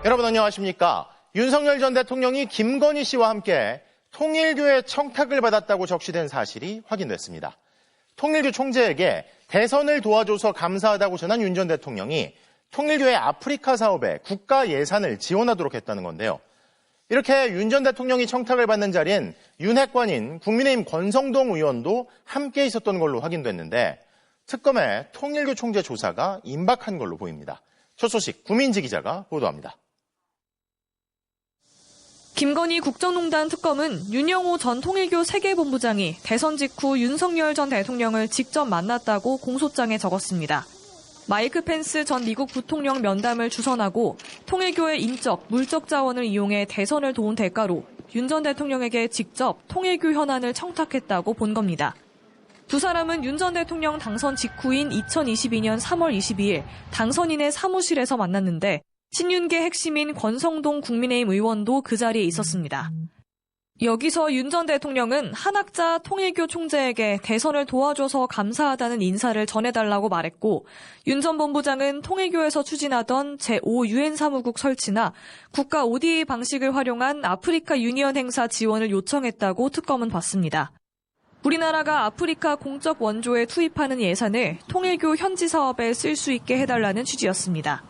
여러분 안녕하십니까? 윤석열 전 대통령이 김건희 씨와 함께 통일교의 청탁을 받았다고 적시된 사실이 확인됐습니다. 통일교 총재에게 대선을 도와줘서 감사하다고 전한 윤 전 대통령이 통일교의 아프리카 사업에 국가 예산을 지원하도록 했다는 건데요. 이렇게 윤 전 대통령이 청탁을 받는 자리엔 윤핵관인 국민의힘 권성동 의원도 함께 있었던 걸로 확인됐는데 특검의 통일교 총재 조사가 임박한 걸로 보입니다. 첫 소식 구민지 기자가 보도합니다. 김건희 국정농단 특검은 윤영호 전 통일교 세계본부장이 대선 직후 윤석열 전 대통령을 직접 만났다고 공소장에 적었습니다. 마이크 펜스 전 미국 부통령 면담을 주선하고 통일교의 인적, 물적 자원을 이용해 대선을 도운 대가로 윤 전 대통령에게 직접 통일교 현안을 청탁했다고 본 겁니다. 두 사람은 윤 전 대통령 당선 직후인 2022년 3월 22일 당선인의 사무실에서 만났는데 친윤계 핵심인 권성동 국민의힘 의원도 그 자리에 있었습니다. 여기서 윤 전 대통령은 한학자 통일교 총재에게 대선을 도와줘서 감사하다는 인사를 전해달라고 말했고 윤 전 본부장은 통일교에서 추진하던 제5 유엔 사무국 설치나 국가 ODA 방식을 활용한 아프리카 유니언 행사 지원을 요청했다고 특검은 봤습니다. 우리나라가 아프리카 공적 원조에 투입하는 예산을 통일교 현지 사업에 쓸 수 있게 해달라는 취지였습니다.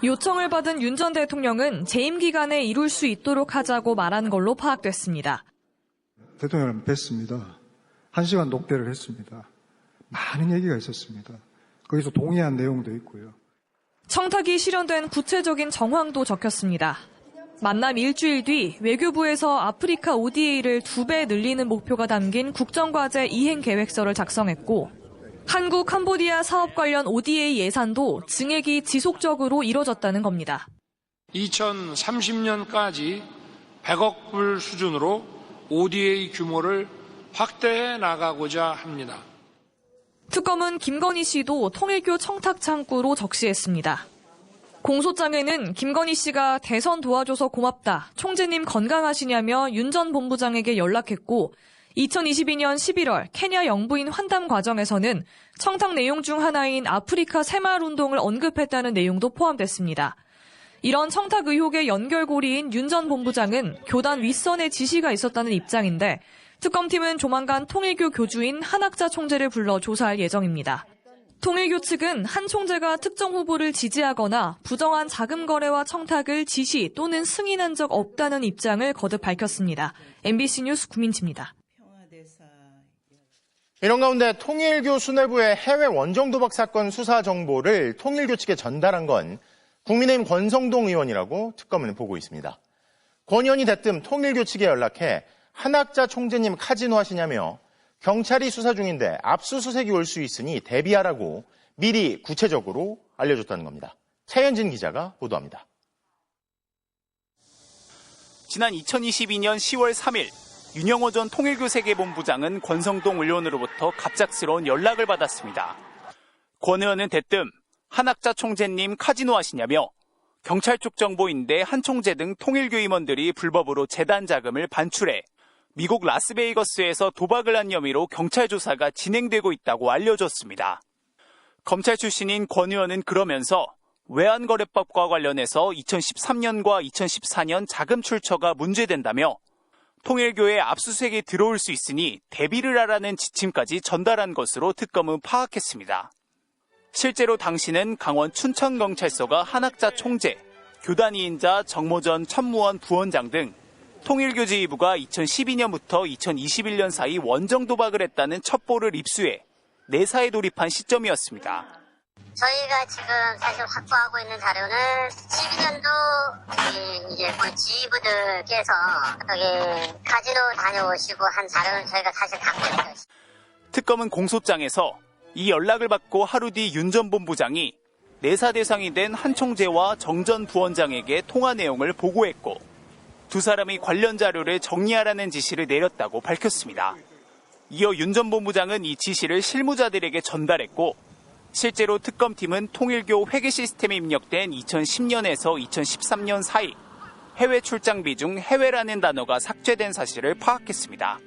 요청을 받은 윤 전 대통령은 재임 기간에 이룰 수 있도록 하자고 말한 걸로 파악됐습니다. 대통령을 뵀습니다. 1시간 녹대를 했습니다. 많은 얘기가 있었습니다. 거기서 동의한 내용도 있고요. 청탁이 실현된 구체적인 정황도 적혔습니다. 만남 일주일 뒤 외교부에서 아프리카 ODA를 2배 늘리는 목표가 담긴 국정과제 이행 계획서를 작성했고 한국 캄보디아 사업 관련 ODA 예산도 증액이 지속적으로 이뤄졌다는 겁니다. 2030년까지 100억 불 수준으로 ODA 규모를 확대해 나가고자 합니다. 특검은 김건희 씨도 통일교 청탁 창구로 적시했습니다. 공소장에는 김건희 씨가 대선 도와줘서 고맙다, 총재님 건강하시냐며 윤 전 본부장에게 연락했고 2022년 11월 케냐 영부인 환담 과정에서는 청탁 내용 중 하나인 아프리카 새마을 운동을 언급했다는 내용도 포함됐습니다. 이런 청탁 의혹의 연결고리인 윤 전 본부장은 교단 윗선의 지시가 있었다는 입장인데 특검팀은 조만간 통일교 교주인 한학자 총재를 불러 조사할 예정입니다. 통일교 측은 한 총재가 특정 후보를 지지하거나 부정한 자금 거래와 청탁을 지시 또는 승인한 적 없다는 입장을 거듭 밝혔습니다. MBC 뉴스 구민지입니다. 이런 가운데 통일교 수뇌부의 해외 원정 도박 사건 수사 정보를 통일교 측에 전달한 건 국민의힘 권성동 의원이라고 특검은 보고 있습니다. 권 의원이 대뜸 통일교 측에 연락해 한학자 총재님 카지노 하시냐며 경찰이 수사 중인데 압수수색이 올 수 있으니 대비하라고 미리 구체적으로 알려줬다는 겁니다. 차현진 기자가 보도합니다. 지난 2022년 10월 3일 윤영호 전 통일교 세계본부장은 권성동 의원으로부터 갑작스러운 연락을 받았습니다. 권 의원은 대뜸 한학자 총재님 카지노 하시냐며 경찰 쪽 정보인데 한 총재 등 통일교 임원들이 불법으로 재단 자금을 반출해 미국 라스베이거스에서 도박을 한 혐의로 경찰 조사가 진행되고 있다고 알려줬습니다. 검찰 출신인 권 의원은 그러면서 외환거래법과 관련해서 2013년과 2014년 자금 출처가 문제된다며 통일교에 압수수색이 들어올 수 있으니 대비를 하라는 지침까지 전달한 것으로 특검은 파악했습니다. 실제로 당시는 강원 춘천경찰서가 한학자 총재, 교단위인자 정모 전 천무원 부원장 등 통일교 지휘부가 2012년부터 2021년 사이 원정 도박을 했다는 첩보를 입수해 내사에 돌입한 시점이었습니다. 저희가 지금 사실 확보하고 있는 자료는 12년도 이제 지휘부들께서 여기 카지노 다녀오시고 한 자료는 저희가 사실 갖고 있어요. 특검은 공소장에서 이 연락을 받고 하루 뒤 윤 전 본부장이 내사 대상이 된 한 총재와 정 전 부원장에게 통화 내용을 보고했고 두 사람이 관련 자료를 정리하라는 지시를 내렸다고 밝혔습니다. 이어 윤 전 본부장은 이 지시를 실무자들에게 전달했고 실제로 특검팀은 통일교 회계 시스템에 입력된 2010년에서 2013년 사이 해외 출장비 중 해외라는 단어가 삭제된 사실을 파악했습니다.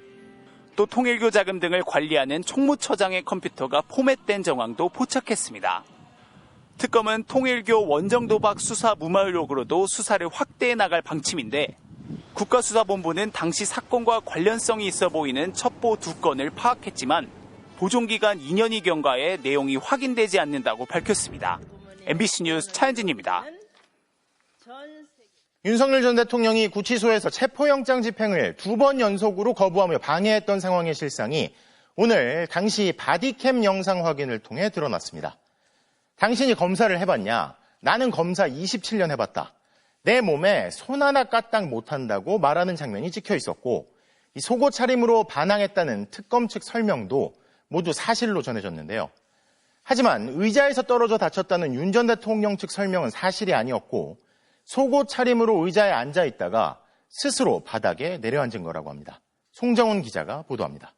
또 통일교 자금 등을 관리하는 총무처장의 컴퓨터가 포맷된 정황도 포착했습니다. 특검은 통일교 원정도박 수사 무마 의혹으로도 수사를 확대해 나갈 방침인데 국가수사본부는 당시 사건과 관련성이 있어 보이는 첩보 2건을 파악했지만 보존기간 2년이 경과해 내용이 확인되지 않는다고 밝혔습니다. MBC 뉴스 차현진입니다. 윤석열 전 대통령이 구치소에서 체포영장 집행을 2번 연속으로 거부하며 방해했던 상황의 실상이 오늘 당시 바디캠 영상 확인을 통해 드러났습니다. 당신이 검사를 해봤냐? 나는 검사 27년 해봤다. 내 몸에 손 하나 까딱 못한다고 말하는 장면이 찍혀 있었고 이 속옷 차림으로 반항했다는 특검 측 설명도 모두 사실로 전해졌는데요. 하지만 의자에서 떨어져 다쳤다는 윤 전 대통령 측 설명은 사실이 아니었고 속옷 차림으로 의자에 앉아 있다가 스스로 바닥에 내려앉은 거라고 합니다. 송정훈 기자가 보도합니다.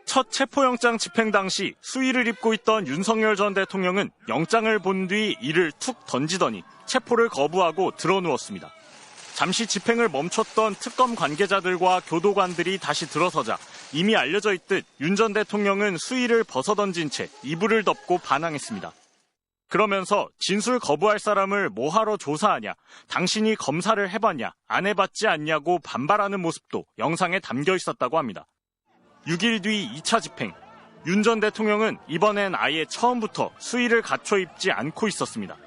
첫 체포영장 집행 당시 수의를 입고 있던 윤석열 전 대통령은 영장을 본 뒤 이를 툭 던지더니 체포를 거부하고 드러누웠습니다. 잠시 집행을 멈췄던 특검 관계자들과 교도관들이 다시 들어서자 이미 알려져 있듯 윤 전 대통령은 수의를 벗어던진 채 이불을 덮고 반항했습니다. 그러면서 진술 거부할 사람을 뭐하러 조사하냐, 당신이 검사를 해봤냐, 안 해봤지 않냐고 반발하는 모습도 영상에 담겨 있었다고 합니다. 6일 뒤 2차 집행, 윤 전 대통령은 이번엔 아예 처음부터 수의를 갖춰 입지 않고 있었습니다.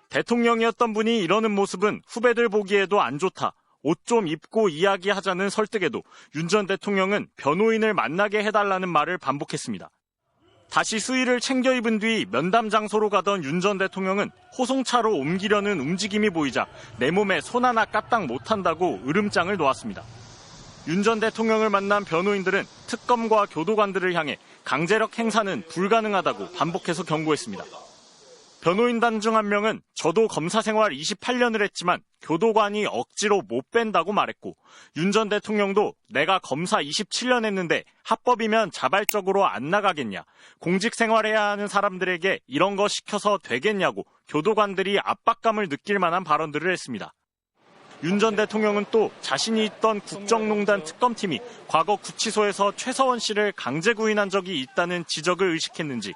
대통령이었던 분이 이러는 모습은 후배들 보기에도 안 좋다, 옷 좀 입고 이야기하자는 설득에도 윤 전 대통령은 변호인을 만나게 해달라는 말을 반복했습니다. 다시 수의를 챙겨 입은 뒤 면담 장소로 가던 윤 전 대통령은 호송차로 옮기려는 움직임이 보이자 내 몸에 손 하나 까딱 못한다고 으름장을 놓았습니다. 윤 전 대통령을 만난 변호인들은 특검과 교도관들을 향해 강제력 행사는 불가능하다고 반복해서 경고했습니다. 변호인단 중 한 명은 저도 검사 생활 28년을 했지만 교도관이 억지로 못 뺀다고 말했고 윤 전 대통령도 내가 검사 27년 했는데 합법이면 자발적으로 안 나가겠냐, 공직 생활해야 하는 사람들에게 이런 거 시켜서 되겠냐고 교도관들이 압박감을 느낄 만한 발언들을 했습니다. 윤 전 대통령은 또 자신이 있던 국정농단 특검팀이 과거 구치소에서 최서원 씨를 강제 구인한 적이 있다는 지적을 의식했는지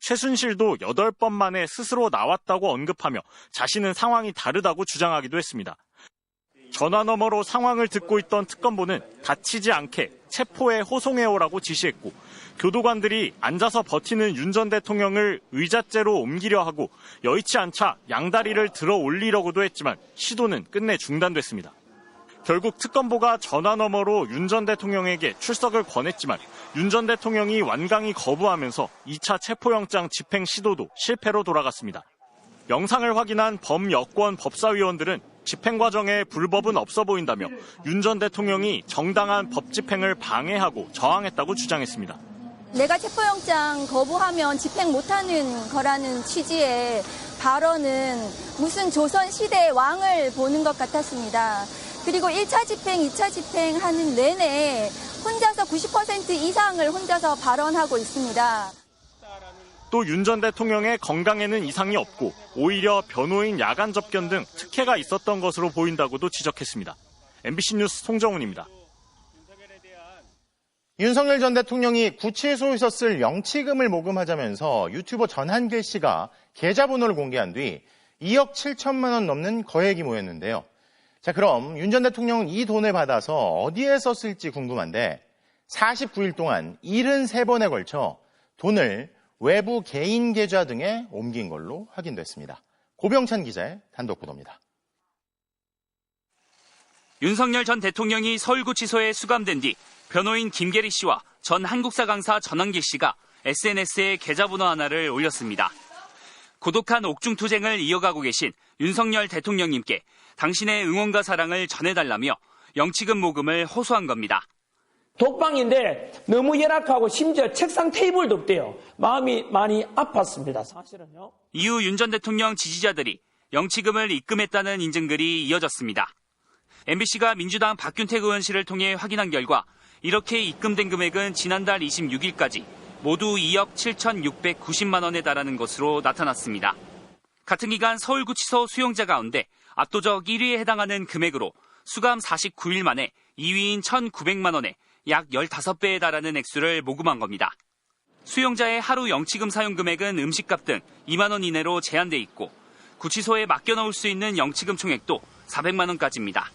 최순실도 8번 만에 스스로 나왔다고 언급하며 자신은 상황이 다르다고 주장하기도 했습니다. 전화 너머로 상황을 듣고 있던 특검보는 다치지 않게 체포에 호송해오라고 지시했고 교도관들이 앉아서 버티는 윤 전 대통령을 의자째로 옮기려 하고 여의치 않자 양다리를 들어 올리려고도 했지만 시도는 끝내 중단됐습니다. 결국 특검보가 전화 너머로 윤 전 대통령에게 출석을 권했지만 윤 전 대통령이 완강히 거부하면서 2차 체포영장 집행 시도도 실패로 돌아갔습니다. 영상을 확인한 범여권 법사위원들은 집행 과정에 불법은 없어 보인다며 윤 전 대통령이 정당한 법 집행을 방해하고 저항했다고 주장했습니다. 내가 체포영장 거부하면 집행 못하는 거라는 취지의 발언은 무슨 조선시대의 왕을 보는 것 같았습니다. 그리고 1차 집행, 2차 집행하는 내내 혼자서 90% 이상을 혼자서 발언하고 있습니다. 또 윤 전 대통령의 건강에는 이상이 없고 오히려 변호인 야간 접견 등 특혜가 있었던 것으로 보인다고도 지적했습니다. MBC 뉴스 송정훈입니다. 윤석열 전 대통령이 구치소에서 쓸 영치금을 모금하자면서 유튜버 전한길 씨가 계좌번호를 공개한 뒤 2억 7천만 원 넘는 거액이 모였는데요. 자, 그럼 윤 전 대통령은 이 돈을 받아서 어디에 썼을지 궁금한데 49일 동안 73번에 걸쳐 돈을 외부 개인 계좌 등에 옮긴 걸로 확인됐습니다. 고병찬 기자의 단독 보도입니다. 윤석열 전 대통령이 서울구치소에 수감된 뒤 변호인 김계리 씨와 전 한국사 강사 전한길 씨가 SNS에 계좌번호 하나를 올렸습니다. 고독한 옥중투쟁을 이어가고 계신 윤석열 대통령님께 당신의 응원과 사랑을 전해달라며 영치금 모금을 호소한 겁니다. 독방인데 너무 열악하고 심지어 책상 테이블도 없대요. 마음이 많이 아팠습니다. 사실은요. 이후 윤 전 대통령 지지자들이 영치금을 입금했다는 인증글이 이어졌습니다. MBC가 민주당 박균택 의원실을 통해 확인한 결과 이렇게 입금된 금액은 지난달 26일까지 모두 2억 7,690만 원에 달하는 것으로 나타났습니다. 같은 기간 서울구치소 수용자 가운데 압도적 1위에 해당하는 금액으로 수감 49일 만에 2위인 1,900만 원에 약 15배에 달하는 액수를 모금한 겁니다. 수용자의 하루 영치금 사용 금액은 음식값 등 2만 원 이내로 제한돼 있고 구치소에 맡겨 넣을 수 있는 영치금 총액도 400만 원까지입니다.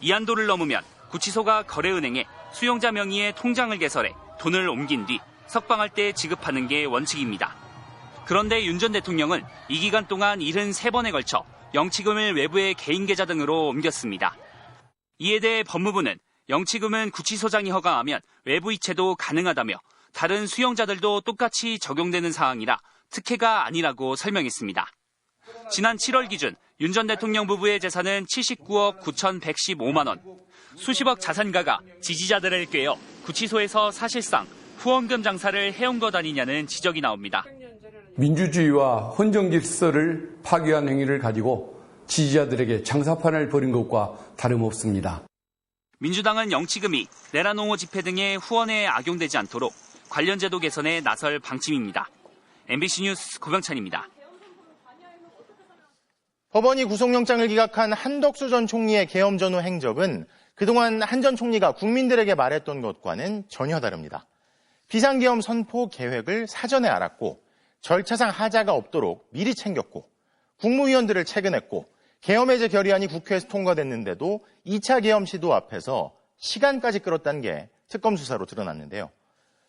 이 한도를 넘으면 구치소가 거래은행에 수용자 명의의 통장을 개설해 돈을 옮긴 뒤 석방할 때 지급하는 게 원칙입니다. 그런데 윤 전 대통령은 이 기간 동안 73번에 걸쳐 영치금을 외부의 개인 계좌 등으로 옮겼습니다. 이에 대해 법무부는 영치금은 구치소장이 허가하면 외부 이체도 가능하다며 다른 수용자들도 똑같이 적용되는 사항이라 특혜가 아니라고 설명했습니다. 지난 7월 기준 윤 전 대통령 부부의 재산은 79억 9,115만 원. 수십억 자산가가 지지자들을 꿰어 구치소에서 사실상 후원금 장사를 해온 것 아니냐는 지적이 나옵니다. 민주주의와 헌정 질서를 파괴한 행위를 가지고 지지자들에게 장사판을 벌인 것과 다름없습니다. 민주당은 영치금이 내란옹호 집회 등의 후원에 악용되지 않도록 관련 제도 개선에 나설 방침입니다. MBC 뉴스 고병찬입니다. 법원이 구속영장을 기각한 한덕수 전 총리의 계엄 전후 행적은 그동안 한 전 총리가 국민들에게 말했던 것과는 전혀 다릅니다. 비상계엄 선포 계획을 사전에 알았고 절차상 하자가 없도록 미리 챙겼고 국무위원들을 체근했고 계엄 해제 결의안이 국회에서 통과됐는데도 2차 계엄 시도 앞에서 시간까지 끌었다는 게 특검 수사로 드러났는데요.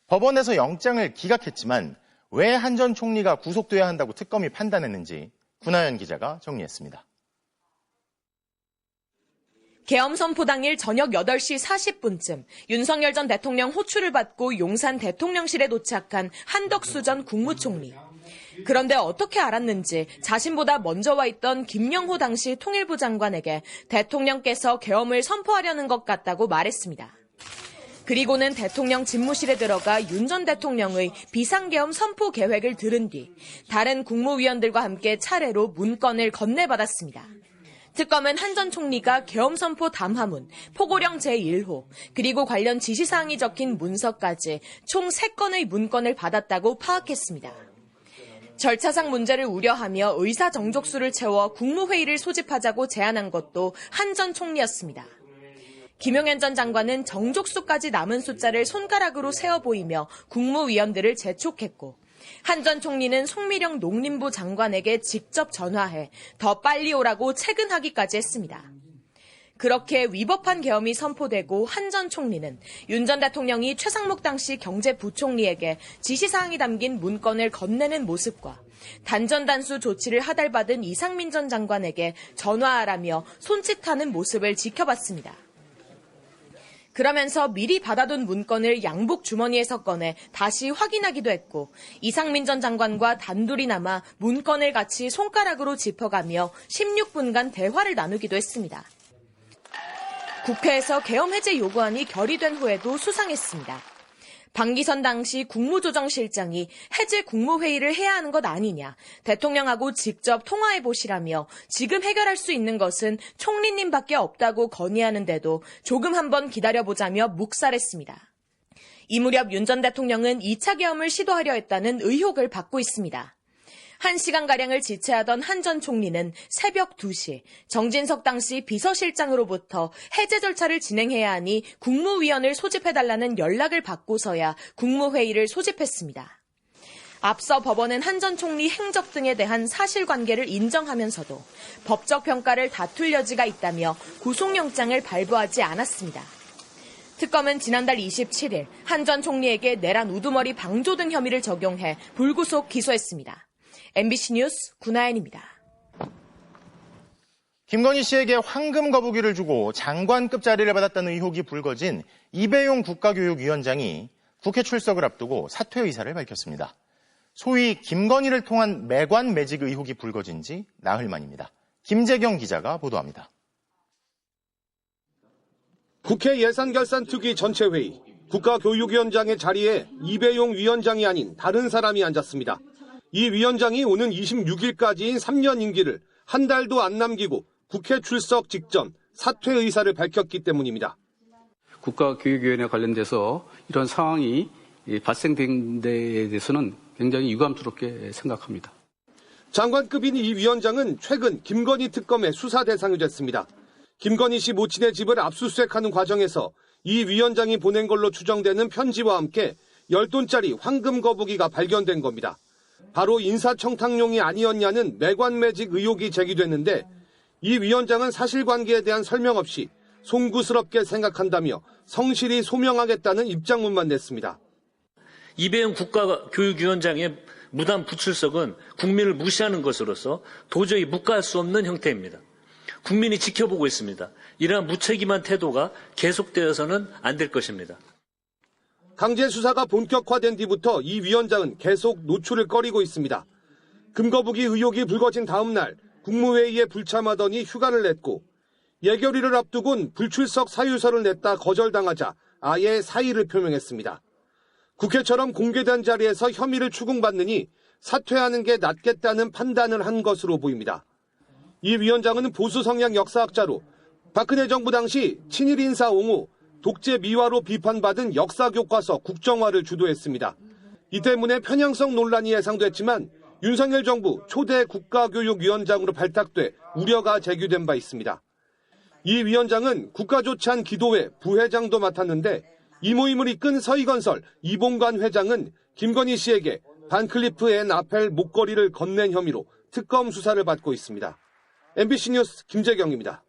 법원에서 영장을 기각했지만 왜 한 전 총리가 구속돼야 한다고 특검이 판단했는지 군하연 기자가 정리했습니다. 계엄 선포 당일 저녁 8시 40분쯤 윤석열 전 대통령 호출을 받고 용산 대통령실에 도착한 한덕수 전 국무총리. 그런데 어떻게 알았는지 자신보다 먼저 와 있던 김영호 당시 통일부 장관에게 대통령께서 계엄을 선포하려는 것 같다고 말했습니다. 그리고는 대통령 집무실에 들어가 윤 전 대통령의 비상계엄 선포 계획을 들은 뒤 다른 국무위원들과 함께 차례로 문건을 건네받았습니다. 특검은 한 전 총리가 계엄 선포 담화문, 포고령 제1호, 그리고 관련 지시사항이 적힌 문서까지 총 3건의 문건을 받았다고 파악했습니다. 절차상 문제를 우려하며 의사 정족수를 채워 국무회의를 소집하자고 제안한 것도 한 전 총리였습니다. 김용현 전 장관은 정족수까지 남은 숫자를 손가락으로 세어 보이며 국무위원들을 재촉했고 한 전 총리는 송미령 농림부 장관에게 직접 전화해 더 빨리 오라고 체근하기까지 했습니다. 그렇게 위법한 계엄이 선포되고 한 전 총리는 윤 전 대통령이 최상목 당시 경제부총리에게 지시사항이 담긴 문건을 건네는 모습과 단전단수 조치를 하달받은 이상민 전 장관에게 전화하라며 손짓하는 모습을 지켜봤습니다. 그러면서 미리 받아둔 문건을 양복 주머니에서 꺼내 다시 확인하기도 했고 이상민 전 장관과 단둘이 남아 문건을 같이 손가락으로 짚어가며 16분간 대화를 나누기도 했습니다. 국회에서 계엄 해제 요구안이 결의된 후에도 수상했습니다. 방기선 당시 국무조정실장이 해제 국무회의를 해야 하는 것 아니냐, 대통령하고 직접 통화해보시라며 지금 해결할 수 있는 것은 총리님밖에 없다고 건의하는데도 조금 한번 기다려보자며 묵살했습니다. 이 무렵 윤 전 대통령은 2차 계엄을 시도하려 했다는 의혹을 받고 있습니다. 1시간가량을 지체하던 한 전 총리는 새벽 2시 정진석 당시 비서실장으로부터 해제 절차를 진행해야 하니 국무위원을 소집해달라는 연락을 받고서야 국무회의를 소집했습니다. 앞서 법원은 한 전 총리 행적 등에 대한 사실관계를 인정하면서도 법적 평가를 다툴 여지가 있다며 구속영장을 발부하지 않았습니다. 특검은 지난달 27일 한 전 총리에게 내란 우두머리 방조 등 혐의를 적용해 불구속 기소했습니다. MBC 뉴스 군하연입니다. 김건희 씨에게 황금 거북이를 주고 장관급 자리를 받았다는 의혹이 불거진 이배용 국가교육위원장이 국회 출석을 앞두고 사퇴 의사를 밝혔습니다. 소위 김건희를 통한 매관 매직 의혹이 불거진 지 나흘 만입니다. 김재경 기자가 보도합니다. 국회 예산결산특위 전체회의, 국가교육위원장의 자리에 이배용 위원장이 아닌 다른 사람이 앉았습니다. 이 위원장이 오는 26일까지인 3년 임기를 한 달도 안 남기고 국회 출석 직전 사퇴 의사를 밝혔기 때문입니다. 국가교육위원회 관련돼서 이런 상황이 발생된 데에 대해서는 굉장히 유감스럽게 생각합니다. 장관급인 이 위원장은 최근 김건희 특검의 수사 대상이 됐습니다. 김건희 씨 모친의 집을 압수수색하는 과정에서 이 위원장이 보낸 걸로 추정되는 편지와 함께 10돈짜리 황금 거북이가 발견된 겁니다. 바로 인사청탁용이 아니었냐는 매관매직 의혹이 제기됐는데 이 위원장은 사실관계에 대한 설명 없이 송구스럽게 생각한다며 성실히 소명하겠다는 입장문만 냈습니다. 이배용 국가교육위원장의 무단 부출석은 국민을 무시하는 것으로서 도저히 묵과할 수 없는 형태입니다. 국민이 지켜보고 있습니다. 이러한 무책임한 태도가 계속되어서는 안 될 것입니다. 강제 수사가 본격화된 뒤부터 이 위원장은 계속 노출을 꺼리고 있습니다. 금거북이 의혹이 불거진 다음 날 국무회의에 불참하더니 휴가를 냈고 예결위를 앞두곤 불출석 사유서를 냈다 거절당하자 아예 사의를 표명했습니다. 국회처럼 공개된 자리에서 혐의를 추궁받느니 사퇴하는 게 낫겠다는 판단을 한 것으로 보입니다. 이 위원장은 보수 성향 역사학자로 박근혜 정부 당시 친일 인사 옹호, 독재 미화로 비판받은 역사교과서 국정화를 주도했습니다. 이 때문에 편향성 논란이 예상됐지만 윤석열 정부 초대 국가교육위원장으로 발탁돼 우려가 제기된 바 있습니다. 이 위원장은 국가조찬 기도회 부회장도 맡았는데 이 모임을 이끈 서희건설 이봉관 회장은 김건희 씨에게 반클리프 앤 아펠 목걸이를 건넨 혐의로 특검 수사를 받고 있습니다. MBC 뉴스 김재경입니다.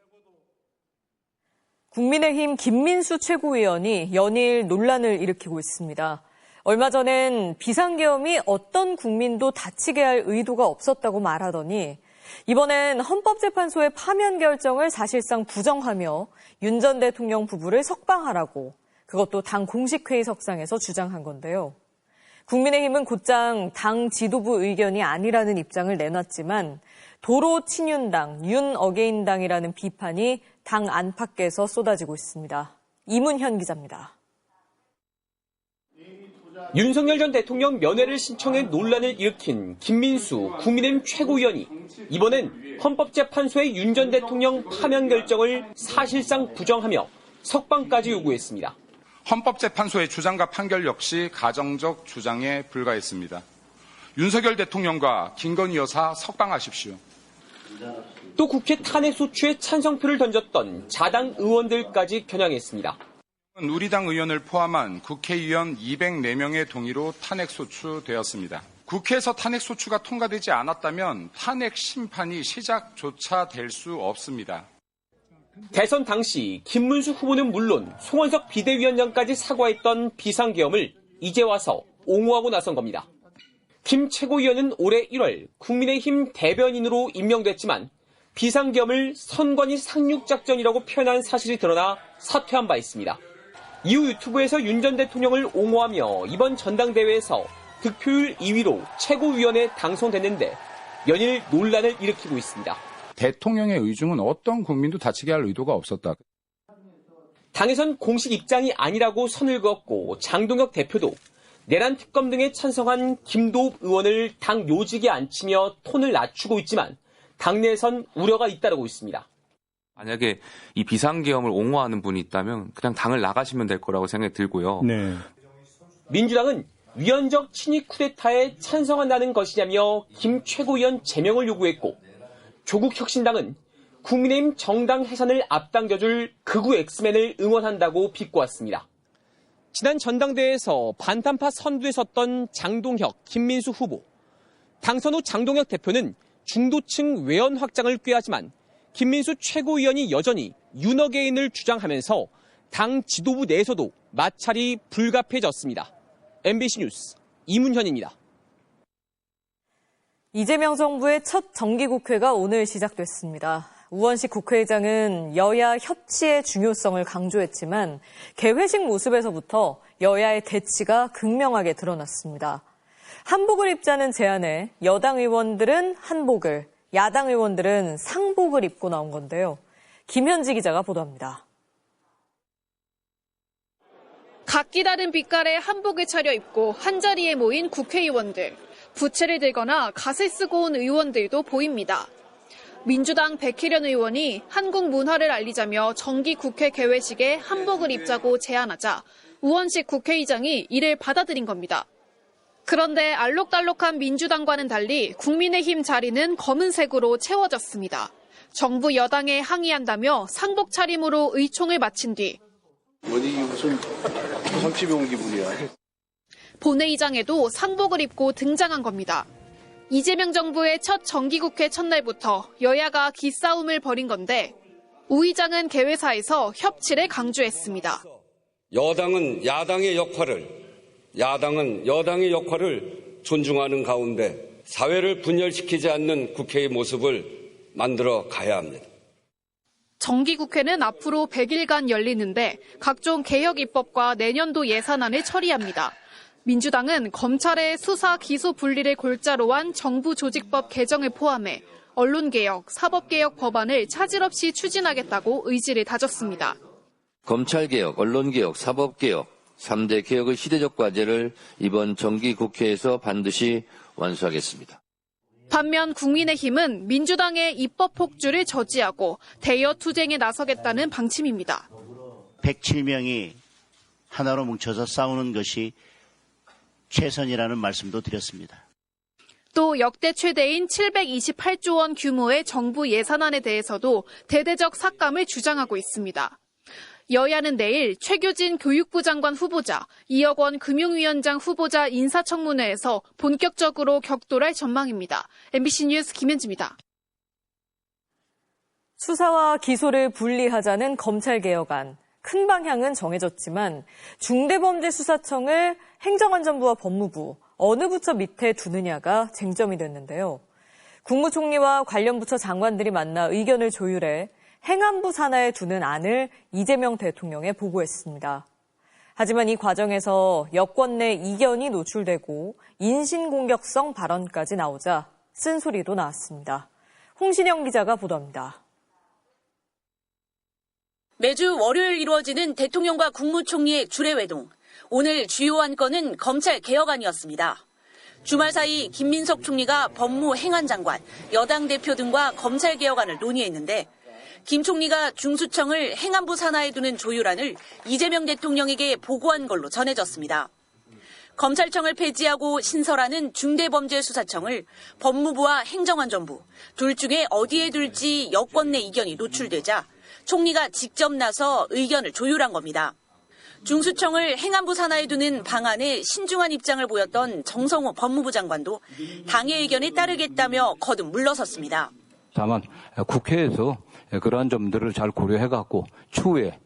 국민의힘 김민수 최고위원이 연일 논란을 일으키고 있습니다. 얼마 전엔 비상계엄이 어떤 국민도 다치게 할 의도가 없었다고 말하더니 이번엔 헌법재판소의 파면 결정을 사실상 부정하며 윤 전 대통령 부부를 석방하라고 그것도 당 공식회의석상에서 주장한 건데요. 국민의힘은 곧장 당 지도부 의견이 아니라는 입장을 내놨지만 도로 친윤당, 윤 어게인당이라는 비판이 당 안팎에서 쏟아지고 있습니다. 이문현 기자입니다. 윤석열 전 대통령 면회를 신청해 논란을 일으킨 김민수 국민의힘 최고위원이 이번엔 헌법재판소의 윤 전 대통령 파면 결정을 사실상 부정하며 석방까지 요구했습니다. 헌법재판소의 주장과 판결 역시 가정적 주장에 불과했습니다. 윤석열 대통령과 김건희 여사 석방하십시오. 또 국회 탄핵소추에 찬성표를 던졌던 자당 의원들까지 겨냥했습니다. 우리 당 의원을 포함한 국회의원 204명의 동의로 탄핵소추되었습니다. 국회에서 탄핵소추가 통과되지 않았다면 탄핵 심판이 시작조차 될 수 없습니다. 대선 당시 김문수 후보는 물론 송원석 비대위원장까지 사과했던 비상계엄을 이제 와서 옹호하고 나선 겁니다. 김 최고위원은 올해 1월 국민의힘 대변인으로 임명됐지만 비상계엄을 선관위 상륙작전이라고 표현한 사실이 드러나 사퇴한 바 있습니다. 이후 유튜브에서 윤 전 대통령을 옹호하며 이번 전당대회에서 득표율 2위로 최고위원에 당선됐는데 연일 논란을 일으키고 있습니다. 대통령의 의중은 어떤 국민도 다치게 할 의도가 없었다. 당에선 공식 입장이 아니라고 선을 그었고 장동혁 대표도 내란 특검 등에 찬성한 김도읍 의원을 당 요직에 앉히며 톤을 낮추고 있지만 당내에선 우려가 잇따르고 있습니다. 만약에 이 비상계엄을 옹호하는 분이 있다면 그냥 당을 나가시면 될 거라고 생각이 들고요. 네. 민주당은 위헌적 친위 쿠데타에 찬성한다는 것이냐며 김 최고위원 제명을 요구했고 조국혁신당은 국민의힘 정당 해산을 앞당겨줄 극우 엑스맨을 응원한다고 비꼬았습니다. 지난 전당대회에서 반탄파 선두에 섰던 장동혁, 김민수 후보. 당선 후 장동혁 대표는 중도층 외연 확장을 꾀하지만 김민수 최고위원이 여전히 윤어게인을 주장하면서 당 지도부 내에서도 마찰이 불가피해졌습니다. MBC 뉴스 이문현입니다. 이재명 정부의 첫 정기국회가 오늘 시작됐습니다. 우원식 국회의장은 여야 협치의 중요성을 강조했지만 개회식 모습에서부터 여야의 대치가 극명하게 드러났습니다. 한복을 입자는 제안에 여당 의원들은 한복을, 야당 의원들은 상복을 입고 나온 건데요. 김현지 기자가 보도합니다. 각기 다른 빛깔의 한복을 차려입고 한자리에 모인 국회의원들. 부채를 들거나 갓을 쓰고 온 의원들도 보입니다. 민주당 백희련 의원이 한국 문화를 알리자며 정기국회 개회식에 한복을 입자고 제안하자 우원식 국회의장이 이를 받아들인 겁니다. 그런데 알록달록한 민주당과는 달리 국민의힘 자리는 검은색으로 채워졌습니다. 정부 여당에 항의한다며 상복 차림으로 의총을 마친 뒤 어디 무슨 30명 기분이야. 본회의장에도 상복을 입고 등장한 겁니다. 이재명 정부의 첫 정기국회 첫날부터 여야가 기싸움을 벌인 건데 우 의장은 개회사에서 협치를 강조했습니다. 여당은 야당의 역할을 존중하는 가운데 사회를 분열시키지 않는 국회의 모습을 만들어 가야 합니다. 정기국회는 앞으로 100일간 열리는데 각종 개혁 입법과 내년도 예산안을 처리합니다. 민주당은 검찰의 수사 기소 분리를 골자로 한 정부 조직법 개정을 포함해 언론개혁, 사법개혁 법안을 차질 없이 추진하겠다고 의지를 다졌습니다. 검찰개혁, 언론개혁, 사법개혁 3대 개혁의 시대적 과제를 이번 정기국회에서 반드시 완수하겠습니다. 반면 국민의힘은 민주당의 입법 폭주를 저지하고 대여 투쟁에 나서겠다는 방침입니다. 107명이 하나로 뭉쳐서 싸우는 것이 최선이라는 말씀도 드렸습니다. 또 역대 최대인 728조 원 규모의 정부 예산안에 대해서도 대대적 삭감을 주장하고 있습니다. 여야는 내일 최규진 교육부 장관 후보자, 이혁 원 금융위원장 후보자 인사청문회에서 본격적으로 격돌할 전망입니다. MBC 뉴스 김현지입니다. 수사와 기소를 분리하자는 검찰개혁안. 큰 방향은 정해졌지만 중대범죄수사청을 행정안전부와 법무부, 어느 부처 밑에 두느냐가 쟁점이 됐는데요. 국무총리와 관련 부처 장관들이 만나 의견을 조율해 행안부 산하에 두는 안을 이재명 대통령에 보고했습니다. 하지만 이 과정에서 여권 내 이견이 노출되고 인신공격성 발언까지 나오자 쓴소리도 나왔습니다. 홍신영 기자가 보도합니다. 매주 월요일 이루어지는 대통령과 국무총리의 주례회동. 오늘 주요 안건은 검찰 개혁안이었습니다. 주말 사이 김민석 총리가 법무행안장관, 여당 대표 등과 검찰 개혁안을 논의했는데 김 총리가 중수청을 행안부 산하에 두는 조율안을 이재명 대통령에게 보고한 걸로 전해졌습니다. 검찰청을 폐지하고 신설하는 중대범죄수사청을 법무부와 행정안전부, 둘 중에 어디에 둘지 여권 내 이견이 노출되자 총리가 직접 나서 의견을 조율한 겁니다. 중수청을 행안부 산하에 두는 방안에 신중한 입장을 보였던 정성호 법무부 장관도 당의 의견에 따르겠다며 거듭 물러섰습니다. 다만 국회에서 그러한 점들을 잘 고려해갖고 추후에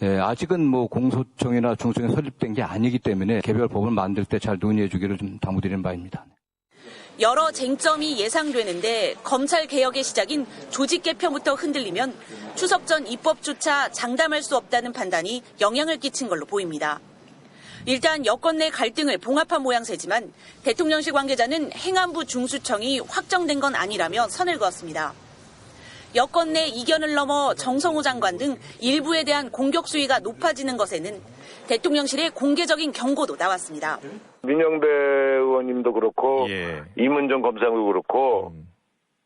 아직은 공소청이나 중수청이 설립된 게 아니기 때문에 개별 법을 만들 때 잘 논의해 주기를 좀 당부드리는 바입니다. 여러 쟁점이 예상되는데 검찰 개혁의 시작인 조직 개편부터 흔들리면 추석 전 입법조차 장담할 수 없다는 판단이 영향을 끼친 걸로 보입니다. 일단 여권 내 갈등을 봉합한 모양새지만 대통령실 관계자는 행안부 중수청이 확정된 건 아니라며 선을 그었습니다. 여권 내 이견을 넘어 정성호 장관 등 일부에 대한 공격 수위가 높아지는 것에는 대통령실의 공개적인 경고도 나왔습니다. 민영배 의원님도 그렇고 이문정 검사도 그렇고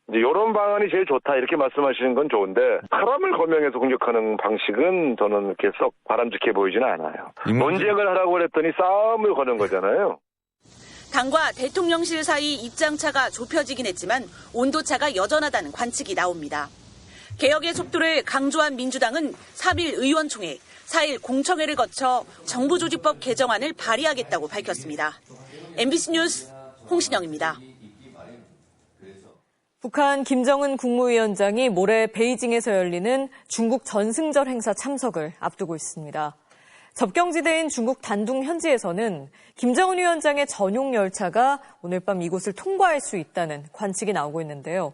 이제 이런 방안이 제일 좋다 이렇게 말씀하시는 건 좋은데 사람을 거명해서 공격하는 방식은 저는 이렇게 썩 바람직해 보이지는 않아요. 논쟁을 하라고 그랬더니 싸움을 거는 거잖아요. 당과 대통령실 사이 입장차가 좁혀지긴 했지만 온도차가 여전하다는 관측이 나옵니다. 개혁의 속도를 강조한 민주당은 3일 의원총회, 4일 공청회를 거쳐 정부조직법 개정안을 발의하겠다고 밝혔습니다. MBC 뉴스 홍신영입니다. 북한 김정은 국무위원장이 모레 베이징에서 열리는 중국 전승절 행사 참석을 앞두고 있습니다. 접경지대인 중국 단둥 현지에서는 김정은 위원장의 전용 열차가 오늘 밤 이곳을 통과할 수 있다는 관측이 나오고 있는데요.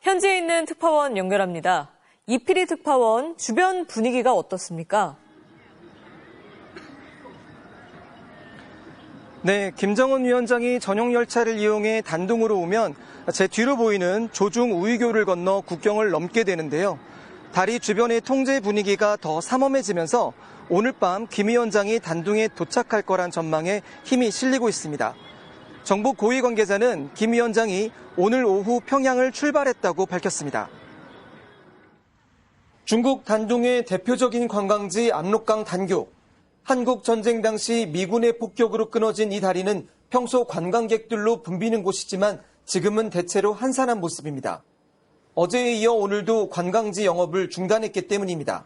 현지에 있는 특파원 연결합니다. 이필희 특파원, 주변 분위기가 어떻습니까? 네, 김정은 위원장이 전용 열차를 이용해 단둥으로 오면 제 뒤로 보이는 조중 우이교를 건너 국경을 넘게 되는데요. 다리 주변의 통제 분위기가 더 삼엄해지면서 오늘 밤 김 위원장이 단둥에 도착할 거란 전망에 힘이 실리고 있습니다. 정부 고위 관계자는 김 위원장이 오늘 오후 평양을 출발했다고 밝혔습니다. 중국 단둥의 대표적인 관광지 압록강 단교. 한국 전쟁 당시 미군의 폭격으로 끊어진 이 다리는 평소 관광객들로 붐비는 곳이지만 지금은 대체로 한산한 모습입니다. 어제에 이어 오늘도 관광지 영업을 중단했기 때문입니다.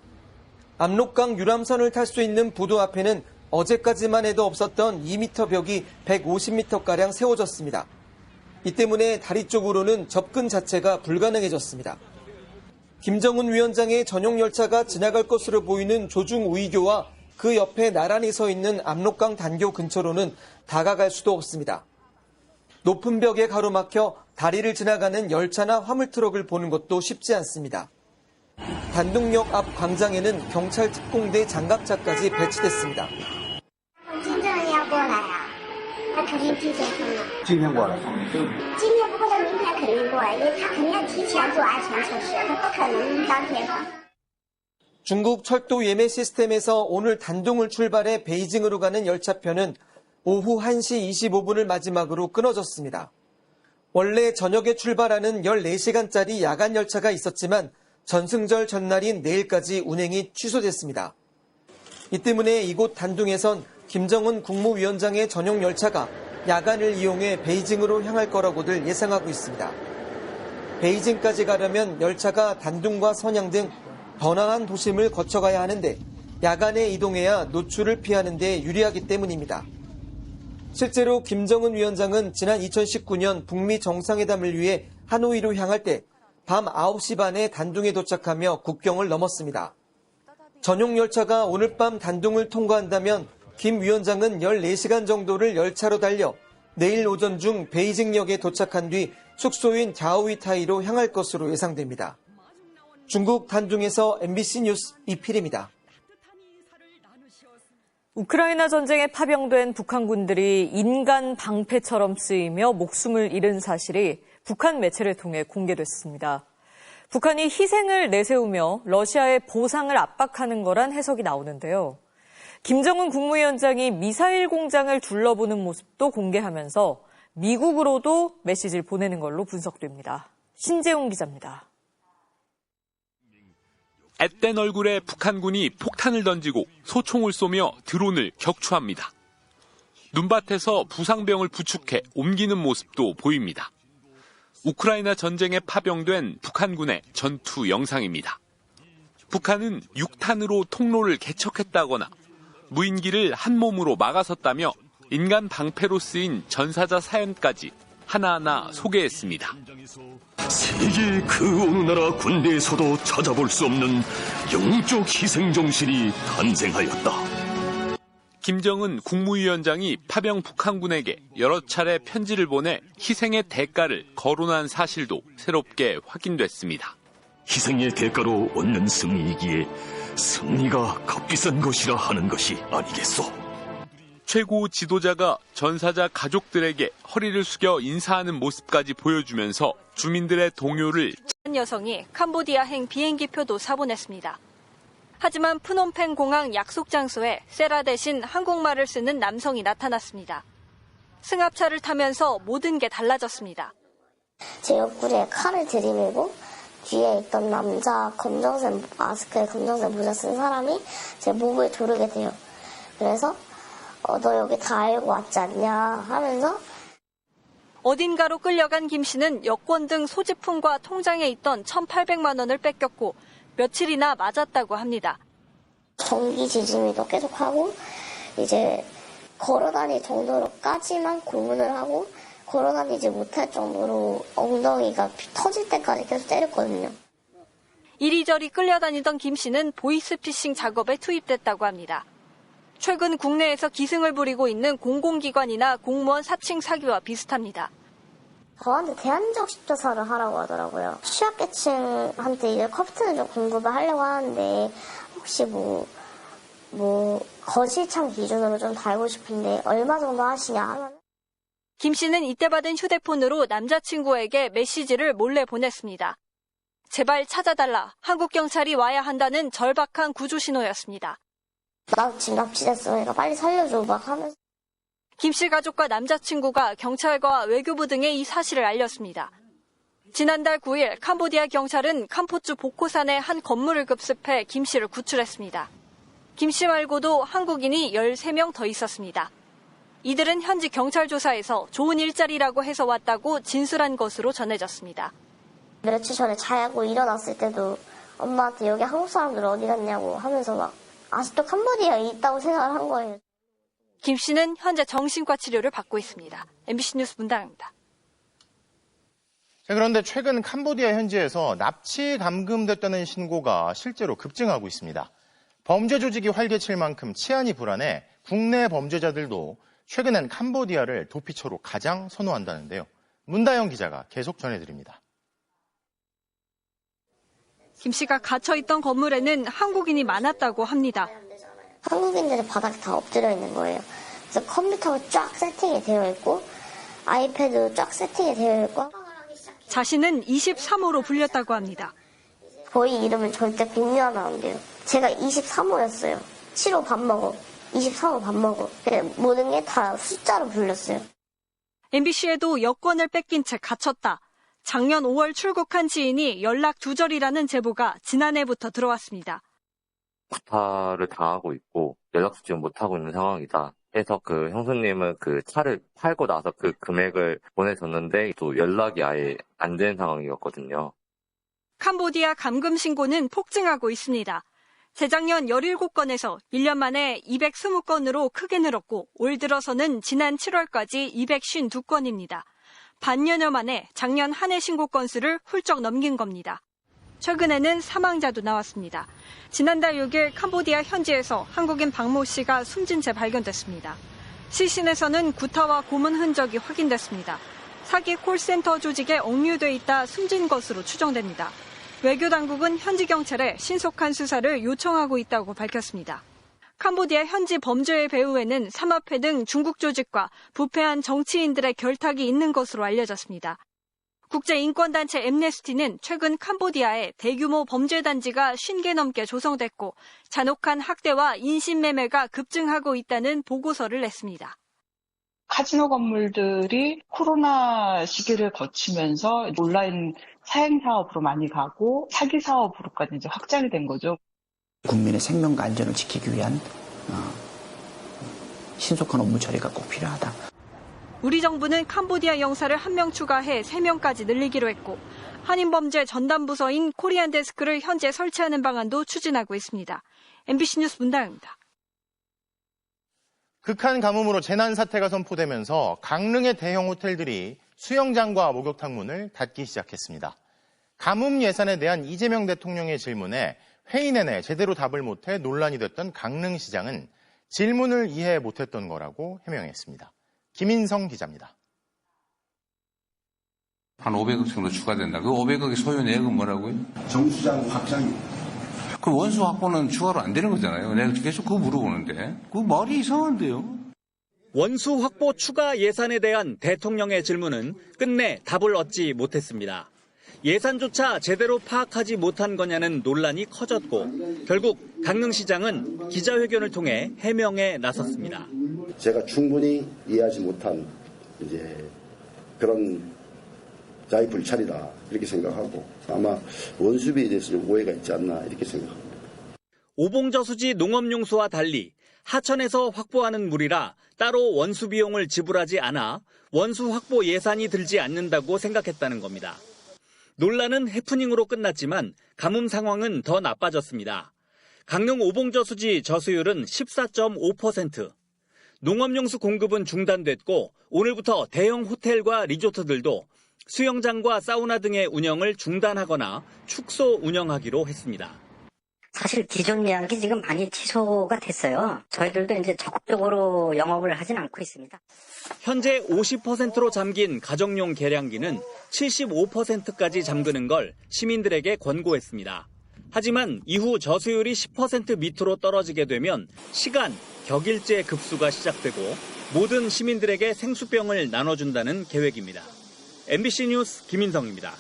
압록강 유람선을 탈 수 있는 부도 앞에는 어제까지만 해도 없었던 2m 벽이 150m가량 세워졌습니다. 이 때문에 다리 쪽으로는 접근 자체가 불가능해졌습니다. 김정은 위원장의 전용 열차가 지나갈 것으로 보이는 조중 우이교와 그 옆에 나란히 서 있는 압록강 단교 근처로는 다가갈 수도 없습니다. 높은 벽에 가로막혀 다리를 지나가는 열차나 화물트럭을 보는 것도 쉽지 않습니다. 단둥역 앞 광장에는 경찰 특공대 장갑차까지 배치됐습니다. 今天过来，今天不过他明天肯定过来，因为他肯定提前做安全措施，他不可能当天过。 중국 철도 예매 시스템에서 오늘 단둥을 출발해 베이징으로 가는 열차표는 오후 1시 25분을 마지막으로 끊어졌습니다. 원래 저녁에 출발하는 14시간짜리 야간 열차가 있었지만 전승절 전날인 내일까지 운행이 취소됐습니다. 이 때문에 이곳 단둥에선 김정은 국무위원장의 전용 열차가 야간을 이용해 베이징으로 향할 거라고들 예상하고 있습니다. 베이징까지 가려면 열차가 단둥과 선양 등 번화한 도심을 거쳐가야 하는데 야간에 이동해야 노출을 피하는 데 유리하기 때문입니다. 실제로 김정은 위원장은 지난 2019년 북미 정상회담을 위해 하노이로 향할 때 밤 9시 반에 단둥에 도착하며 국경을 넘었습니다. 전용 열차가 오늘 밤 단둥을 통과한다면 김 위원장은 14시간 정도를 열차로 달려 내일 오전 중 베이징역에 도착한 뒤 숙소인 자오위타이로 향할 것으로 예상됩니다. 중국 단둥에서 MBC 뉴스 이필입니다. 우크라이나 전쟁에 파병된 북한군들이 인간 방패처럼 쓰이며 목숨을 잃은 사실이 북한 매체를 통해 공개됐습니다. 북한이 희생을 내세우며 러시아의 보상을 압박하는 거란 해석이 나오는데요. 김정은 국무위원장이 미사일 공장을 둘러보는 모습도 공개하면서 미국으로도 메시지를 보내는 걸로 분석됩니다. 신재용 기자입니다. 앳된 얼굴에 북한군이 폭탄을 던지고 소총을 쏘며 드론을 격추합니다. 눈밭에서 부상병을 부축해 옮기는 모습도 보입니다. 우크라이나 전쟁에 파병된 북한군의 전투 영상입니다. 북한은 6탄으로 통로를 개척했다거나 무인기를 한 몸으로 막아섰다며 인간 방패로 쓰인 전사자 사연까지 하나하나 소개했습니다. 세계 그 어느 나라 군대에서도 찾아볼 수 없는 영적 희생 정신이 탄생하였다. 김정은 국무위원장이 파병 북한군에게 여러 차례 편지를 보내 희생의 대가를 거론한 사실도 새롭게 확인됐습니다. 희생의 대가로 얻는 승리이기에 승리가 값비싼 것이라 하는 것이 아니겠소. 최고 지도자가 전사자 가족들에게 허리를 숙여 인사하는 모습까지 보여주면서 주민들의 동요를 여성이 캄보디아행 비행기표도 사보냈습니다. 하지만 프놈펜 공항 약속 장소에 세라 대신 한국말을 쓰는 남성이 나타났습니다. 승합차를 타면서 모든 게 달라졌습니다. 제 옆구리에 칼을 들이밀고 뒤에 있던 남자 검정색 마스크에 검정색 모자 쓴 사람이 제 목을 조르게 돼요. 그래서 너 여기 다 알고 왔지 않냐 하면서 어딘가로 끌려간 김 씨는 여권 등 소지품과 통장에 있던 1,800만 원을 뺏겼고 며칠이나 맞았다고 합니다. 전기 지짐이도 계속하고 이제 걸어다닐 정도로까지만 고문을 하고 걸어다니지 못할 정도로 엉덩이가 터질 때까지 계속 때렸거든요. 이리저리 끌려다니던 김 씨는 보이스피싱 작업에 투입됐다고 합니다. 최근 국내에서 기승을 부리고 있는 공공기관이나 공무원 사칭 사기와 비슷합니다. 저한테 대안적 조사를 하라고 하더라고요. 취약계층한테 이제 커피를 좀 공급을 하려고 하는데 혹시 거실창 기준으로 좀 달고 싶은데 얼마 정도 하시냐 하면 김 씨는 이때 받은 휴대폰으로 남자친구에게 메시지를 몰래 보냈습니다. 제발 찾아달라. 한국 경찰이 와야 한다는 절박한 구조 신호였습니다. 나 지금 납치됐어. 그러니까 빨리 살려줘 막 하면서. 김 씨 가족과 남자친구가 경찰과 외교부 등에 이 사실을 알렸습니다. 지난달 9일 캄보디아 경찰은 캄포주 보코산의 한 건물을 급습해 김 씨를 구출했습니다. 김 씨 말고도 한국인이 13명 더 있었습니다. 이들은 현지 경찰 조사에서 좋은 일자리라고 해서 왔다고 진술한 것으로 전해졌습니다. 며칠 전에 자고 일어났을 때도 엄마한테 여기 한국 사람들 어디 갔냐고 하면서 막 아직도 캄보디아에 있다고 생각을 한 거예요. 김 씨는 현재 정신과 치료를 받고 있습니다. MBC 뉴스 문다영입니다. 자, 그런데 최근 캄보디아 현지에서 납치 감금됐다는 신고가 실제로 급증하고 있습니다. 범죄 조직이 활개칠 만큼 치안이 불안해 국내 범죄자들도 최근엔 캄보디아를 도피처로 가장 선호한다는데요. 문다영 기자가 계속 전해드립니다. 김 씨가 갇혀있던 건물에는 한국인이 많았다고 합니다. 한국인들이 바닥에 다 엎드려 있는 거예요. 그래서 컴퓨터가 쫙 세팅이 되어 있고 아이패드 쫙 세팅이 되어 있고 자신은 23호로 불렸다고 합니다. 저희 이름은 절대 공유하면 안 돼요. 제가 23호였어요. 7호 밥 먹어. 23호 밥 먹어. 모든 게 다 숫자로 불렸어요. MBC에도 여권을 뺏긴 채 갇혔다. 작년 5월 출국한 지인이 연락 두절이라는 제보가 지난해부터 들어왔습니다. 구타를 당하고 있고 연락도 지금 못하고 있는 상황이다 해서 그 형수님은 그 차를 팔고 나서 그 금액을 보내줬는데 또 연락이 아예 안 된 상황이었거든요. 캄보디아 감금 신고는 폭증하고 있습니다. 재작년 17건에서 1년 만에 220건으로 크게 늘었고 올 들어서는 지난 7월까지 252건입니다. 반년여 만에 작년 한 해 신고 건수를 훌쩍 넘긴 겁니다. 최근에는 사망자도 나왔습니다. 지난달 6일 캄보디아 현지에서 한국인 박모 씨가 숨진 채 발견됐습니다. 시신에서는 구타와 고문 흔적이 확인됐습니다. 사기 콜센터 조직에 억류돼 있다 숨진 것으로 추정됩니다. 외교당국은 현지 경찰에 신속한 수사를 요청하고 있다고 밝혔습니다. 캄보디아 현지 범죄의 배후에는 삼합회 등 중국 조직과 부패한 정치인들의 결탁이 있는 것으로 알려졌습니다. 국제인권단체 엠네스티는 최근 캄보디아에 대규모 범죄단지가 50개 넘게 조성됐고 잔혹한 학대와 인신매매가 급증하고 있다는 보고서를 냈습니다. 카지노 건물들이 코로나 시기를 거치면서 온라인 사행 사업으로 많이 가고 사기 사업으로까지 이제 확장이 된 거죠. 국민의 생명과 안전을 지키기 위한 신속한 업무 처리가 꼭 필요하다. 우리 정부는 캄보디아 영사를 1명 추가해 3명까지 늘리기로 했고 한인범죄 전담부서인 코리안 데스크를 현재 설치하는 방안도 추진하고 있습니다. MBC 뉴스 문다영입니다. 극한 가뭄으로 재난 사태가 선포되면서 강릉의 대형 호텔들이 수영장과 목욕탕 문을 닫기 시작했습니다. 가뭄 예산에 대한 이재명 대통령의 질문에 회의 내내 제대로 답을 못해 논란이 됐던 강릉시장은 질문을 이해 못했던 거라고 해명했습니다. 김인성 기자입니다. 한 500억 정도 추가된다. 그 500억의 소요 내역은 뭐라고요? 정수장 확장. 그 원수 확보는 추가로 안 되는 거잖아요. 내가 계속 그거 물어보는데. 그 말이 이상한데요. 원수 확보 추가 예산에 대한 대통령의 질문은 끝내 답을 얻지 못했습니다. 예산조차 제대로 파악하지 못한 거냐는 논란이 커졌고 결국 강릉시장은 기자회견을 통해 해명에 나섰습니다. 제가 충분히 이해하지 못한 이제 그런 자의불찰이다 이렇게 생각하고 아마 원수비에 대해서 좀 오해가 있지 않나 이렇게 생각합니다. 오봉저수지 농업용수와 달리 하천에서 확보하는 물이라 따로 원수 비용을 지불하지 않아 원수 확보 예산이 들지 않는다고 생각했다는 겁니다. 논란은 해프닝으로 끝났지만 가뭄 상황은 더 나빠졌습니다. 강릉 오봉저수지 저수율은 14.5%. 농업용수 공급은 중단됐고 오늘부터 대형 호텔과 리조트들도 수영장과 사우나 등의 운영을 중단하거나 축소 운영하기로 했습니다. 사실 기존 예약이 지금 많이 취소가 됐어요. 저희들도 이제 적극적으로 영업을 하진 않고 있습니다. 현재 50%로 잠긴 가정용 계량기는 75%까지 잠그는 걸 시민들에게 권고했습니다. 하지만 이후 저수율이 10% 밑으로 떨어지게 되면 시간, 격일제 급수가 시작되고 모든 시민들에게 생수병을 나눠준다는 계획입니다. MBC 뉴스 김인성입니다.